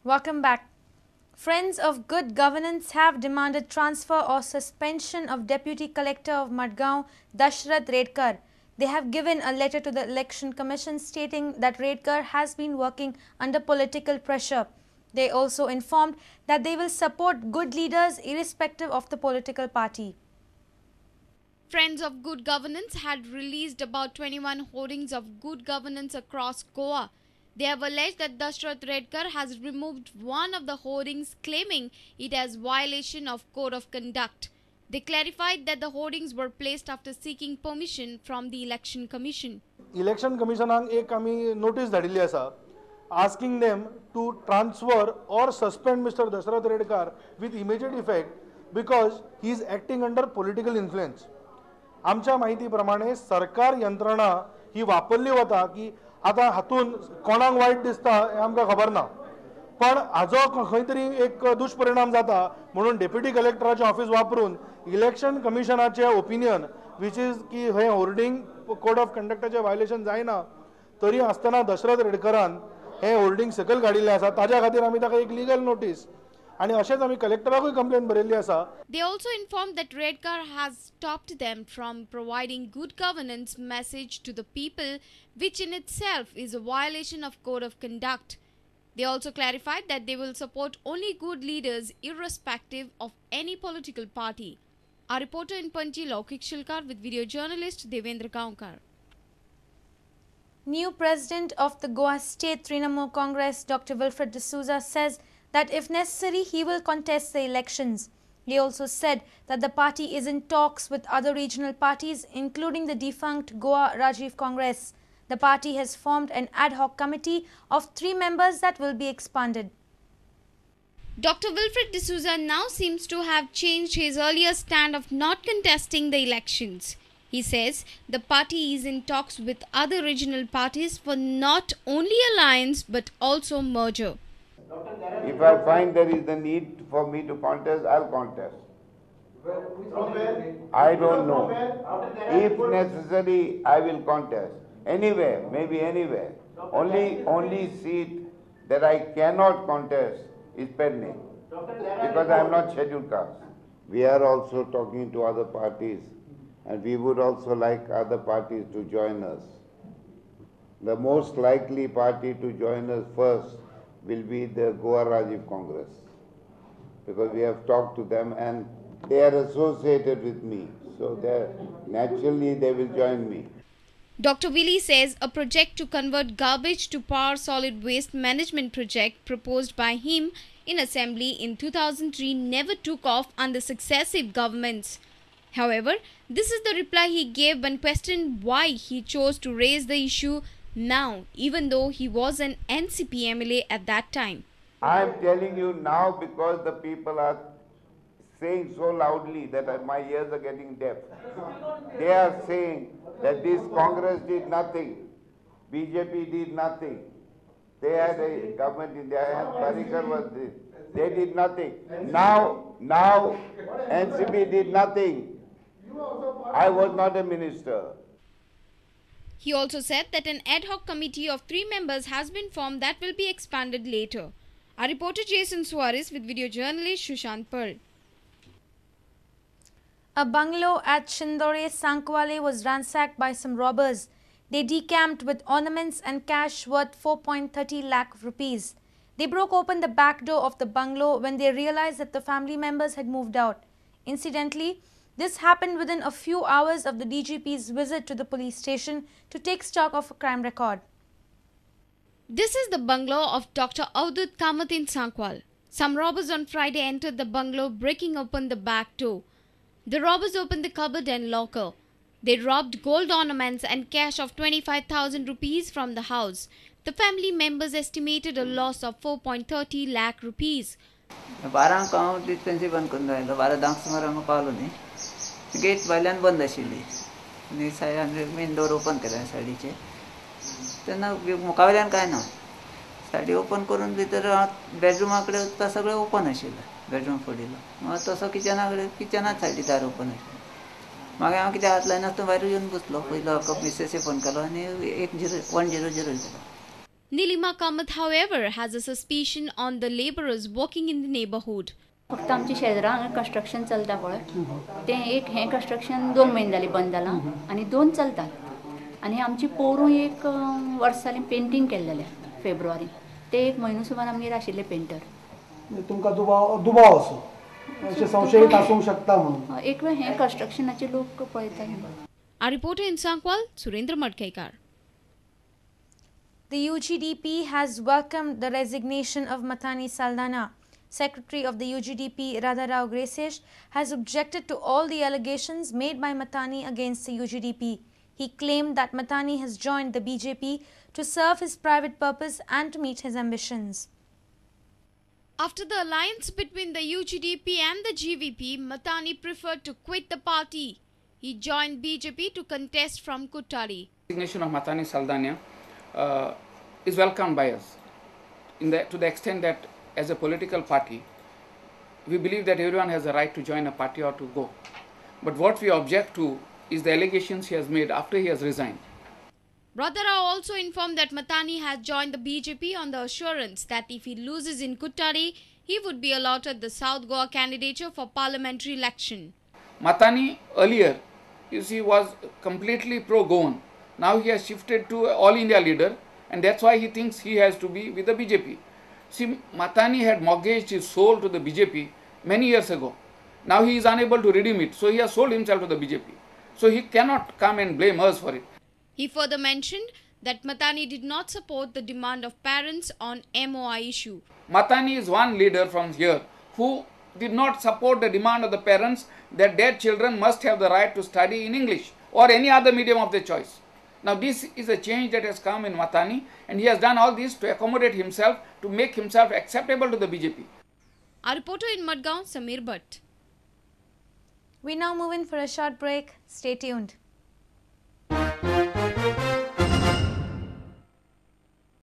Welcome back. Friends of Good Governance have demanded transfer or suspension of Deputy Collector of Madgaon, Dashrath Redkar. They have given a letter to the Election Commission stating that Redkar has been working under political pressure. They also informed that they will support good leaders irrespective of the political party. Friends of Good Governance had released about 21 hoardings of good governance across Goa. They have alleged that Dashrath Redkar has removed one of the hoardings, claiming it as violation of code of conduct. They clarified that the hoardings were placed after seeking permission from the Election Commission. Election Commissionaक एक आमी notice धाडिल्ली आसा, asking them to transfer or suspend Mr. Dashrath Redkar with immediate effect because he is acting under political influence. आमच्या माहिती प्रमाणे सरकार यंत्रणा ही वापरली वता की आता हातून कोणाक वाईट दिसता हे आमकां खबर ना, पण हाजो खंय तरी एक दुष्परिणाम जाता म्हणून डेप्युटी कलेक्टराचे ऑफिस वापरून इलेक्शन कमिशनाचे ओपिनियन विच इज की हे होर्डिंग कोड ऑफ कंडक्टाचे वायलेशन जायना तरी आसतना दशरथ रेडकरान हे होर्डिंग सकयल काडिल्ले आसा. ताज्या खातीर आमी ताका एक लीगल नोटीस आणि अशेंच आमी कलेक्टराकूय कंप्लेन बरयल्ली आसा. They also informed that Redkar has stopped them from providing good governance message to the people, which in itself is a violation of code of conduct. They also clarified that they will support only good leaders irrespective of any political party. Our reporter in Panji, Laukik Shilkar, with video journalist Devendra Kaunkar. New President of the Goa State Trinamool Congress, Dr. Wilfred D'Souza, says that if necessary, he will contest the elections. He also said that the party is in talks with other regional parties, including the defunct Goa Rajeev Congress. The party has formed an ad hoc committee of 3 members that will be expanded. Dr. Wilfred D'Souza now seems to have changed his earlier stand of not contesting the elections. He says the party is in talks with other regional parties for not only alliance but also merger. If I find there is the need for me to contest, I'll contest. I don't know. If necessary, I will contest. Anywhere, maybe anywhere. Only seat that I cannot contest is pending because I am not scheduled caste. We are also talking to other parties and we would also like other parties to join us. The most likely party to join us first will be the Goa Rajeev Congress because we have talked to them and they are associated with me. So naturally they will join me. Dr. Willy says a project to convert garbage to power solid waste management project proposed by him in assembly in 2003 never took off under successive governments. However, this is the reply he gave when questioned why he chose to raise the issue now, even though he was an NCP MLA at that time. I am telling you now because the people are saying so loudly that my ears are getting deaf. They are saying that this Congress did nothing, BJP did nothing. They had a government in their hands, Parikar was this. They did nothing. Now NCP did nothing. I was not a minister. He also said that an ad hoc committee of 3 members has been formed that will be expanded later. Our reporter Jason Suarez with video journalist Shushant Pearl. A bungalow at Shindore, Sankwale was ransacked by some robbers. They decamped with ornaments and cash worth 4.30 lakh rupees. They broke open the back door of the bungalow when they realized that the family members had moved out. Incidentally, this happened within a few hours of the DGP's visit to the police station to take stock of a crime record. This is the bungalow of Dr. Avdut Kamath in Sankwal. Some robbers on Friday entered the bungalow, breaking open the back door. The robbers opened the cupboard and locker. They robbed gold ornaments and cash of 25,000 rupees from the house. The family members estimated a loss of 4.30 lakh rupees. 12 account डिस्पेन्सी बंद करून राहिलो 12 सुमार आम्ही Paulo न्ही gate भायल्यान बंद आशिल्ली आनी सायड मेन डोर ओपन केला सायडीचे तेन्ना मुखावयल्यान काय ना सायडी ओपन करून भितर बेडरूमा कडेन वचपाक सगळें ओपन आशिल्लें बेडरूम फोडिल्लो मागीर तसो किचनाच सायडी दार ओपन आशिल्लें मागीर हांव कितें हात लायना तो भायर येवन बसलो पयलो हाका मिसेसी फोन केलो आनी 100 केलो Nilima Kamath, however, has a suspicion on the labourers working in the neighbourhood. फक्त आमची शेजारा हांगा कंस्ट्रक्शन चलता पळय तें एक हें कंस्ट्रक्शन 2 म्हयने जालीं बंद जालां आनी 2 चलतात आनी आमची पोरूं एक वर्स जालीं पेंटींग केल्लेलें फेब्रुवारी ते एक म्हयनो सुमार आमगेर आशिल्ले पेंटर. तुमकां दुबाव असो अशें संशयीत आसूंक शकता म्हणून एक वेळ हें कंस्ट्रक्शनाचे लोक पळयतात. Our reporter in Sankwal, Surendra Madkekar. The UGDP has welcomed the resignation of Mathani Saldana. Secretary of the UGDP, Radharao Gracesh, has objected to all the allegations made by Mathani against the UGDP. He claimed that Mathani has joined the BJP to serve his private purpose and to meet his ambitions. After the alliance between the UGDP and the GVP, Mathani preferred to quit the party. He joined BJP to contest from Kuttari. The resignation of Mathani Saldana is welcomed by us to the extent that as a political party, we believe that everyone has a right to join a party or to go. But what we object to is the allegations he has made after he has resigned. Radharao also informed that Mathani has joined the BJP on the assurance that if he loses in Kuttari, he would be allotted the South Goa candidature for parliamentary election. Mathani earlier, you see, was completely pro-Goan. Now he has shifted to all India leader, and that's why he thinks he has to be with the BJP. See, Mathani had mortgaged his soul to the BJP many years ago. Now he is unable to redeem it, so he has sold himself to the BJP. So he cannot come and blame us for it. He further mentioned that Mathani did not support the demand of parents on MOI issue. Mathani is one leader from here who did not support the demand of the parents that their children must have the right to study in English or any other medium of their choice. Now this is a change that has come in Mathani, and he has done all this to accommodate himself, to make himself acceptable to the BJP. Our reporter in Madgaon, Samir Bhatt. We now move in for a short break. Stay tuned.